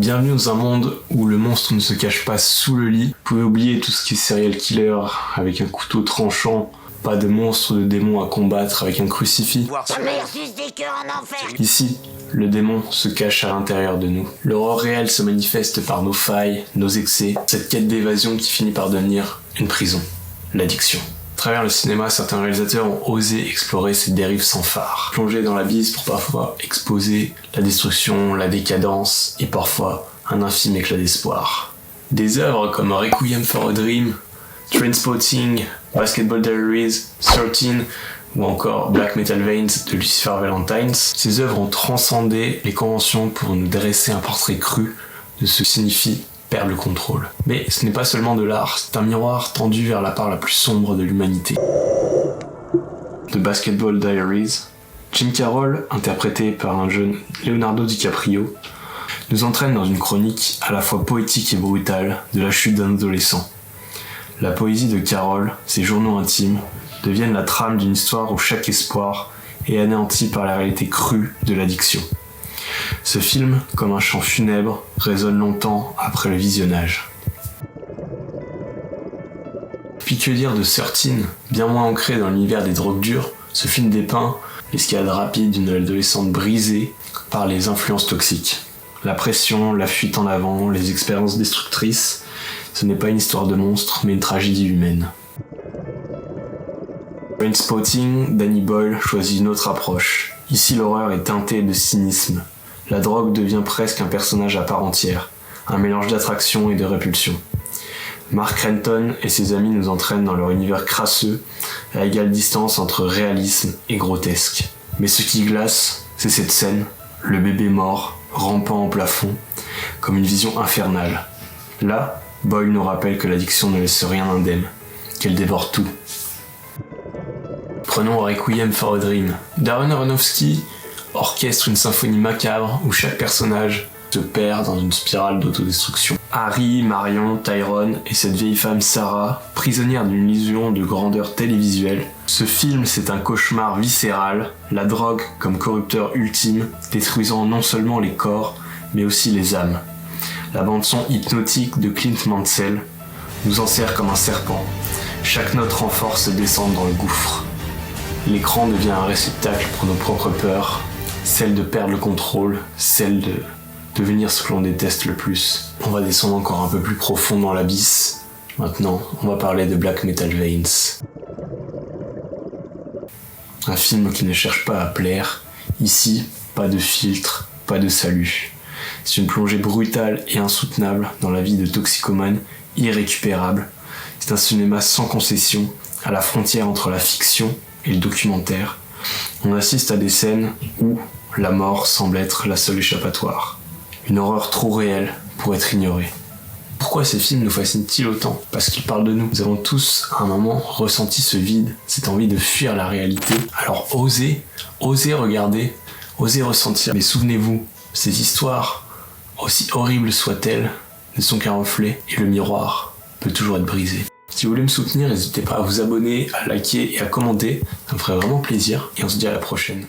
Bienvenue dans un monde où le monstre ne se cache pas sous le lit. Vous pouvez oublier tout ce qui est serial killer avec un couteau tranchant. Pas de monstre, de démon à combattre avec un crucifix. Ici, le démon se cache à l'intérieur de nous. L'horreur réelle se manifeste par nos failles, nos excès, cette quête d'évasion qui finit par devenir une prison, l'addiction. À travers le cinéma, certains réalisateurs ont osé explorer ces dérives sans phare, plonger dans l'abysse pour parfois exposer la destruction, la décadence et parfois un infime éclat d'espoir. Des œuvres comme Requiem for a Dream, Trainspotting, Basketball Diaries, 13 ou encore Black Metal Veins de Lucifer Valentines, ces œuvres ont transcendé les conventions pour nous dresser un portrait cru de ce que signifie perdre le contrôle. Mais ce n'est pas seulement de l'art, c'est un miroir tendu vers la part la plus sombre de l'humanité. De Basketball Diaries, Jim Carroll, interprété par un jeune Leonardo DiCaprio, nous entraîne dans une chronique à la fois poétique et brutale de la chute d'un adolescent. La poésie de Carroll, ses journaux intimes, deviennent la trame d'une histoire où chaque espoir est anéanti par la réalité crue de l'addiction. Ce film, comme un chant funèbre, résonne longtemps après le visionnage. Puis que dire de 13, bien moins ancré dans l'univers des drogues dures, ce film dépeint l'escalade rapide d'une adolescente brisée par les influences toxiques. La pression, la fuite en avant, les expériences destructrices, ce n'est pas une histoire de monstre, mais une tragédie humaine. Trainspotting, Danny Boyle choisit une autre approche. Ici, l'horreur est teintée de cynisme. La drogue devient presque un personnage à part entière, un mélange d'attraction et de répulsion. Mark Renton et ses amis nous entraînent dans leur univers crasseux, à égale distance entre réalisme et grotesque. Mais ce qui glace, c'est cette scène, le bébé mort, rampant au plafond, comme une vision infernale. Là, Boyle nous rappelle que l'addiction ne laisse rien indemne, qu'elle dévore tout. Prenons Requiem for a Dream. Darren Aronofsky orchestre une symphonie macabre où chaque personnage se perd dans une spirale d'autodestruction. Harry, Marion, Tyrone et cette vieille femme Sarah, prisonnières d'une illusion de grandeur télévisuelle. Ce film, c'est un cauchemar viscéral, la drogue comme corrupteur ultime, détruisant non seulement les corps, mais aussi les âmes. La bande-son hypnotique de Clint Mansell nous enserre comme un serpent. Chaque note renforce descendre dans le gouffre. L'écran devient un réceptacle pour nos propres peurs, celle de perdre le contrôle, celle de devenir ce que l'on déteste le plus. On va descendre encore un peu plus profond dans l'abysse. Maintenant, on va parler de Black Metal Veins. Un film qui ne cherche pas à plaire. Ici, pas de filtre, pas de salut. C'est une plongée brutale et insoutenable dans la vie de toxicomanes irrécupérables. C'est un cinéma sans concession, à la frontière entre la fiction et le documentaire. On assiste à des scènes où la mort semble être la seule échappatoire. Une horreur trop réelle pour être ignorée. Pourquoi ces films nous fascinent-ils autant ? Parce qu'ils parlent de nous. Nous avons tous, à un moment, ressenti ce vide, cette envie de fuir la réalité. Alors osez regarder, osez ressentir. Mais souvenez-vous, ces histoires, aussi horribles soient-elles, ne sont qu'un reflet et le miroir peut toujours être brisé. Si vous voulez me soutenir, n'hésitez pas à vous abonner, à liker et à commenter, ça me ferait vraiment plaisir et on se dit à la prochaine.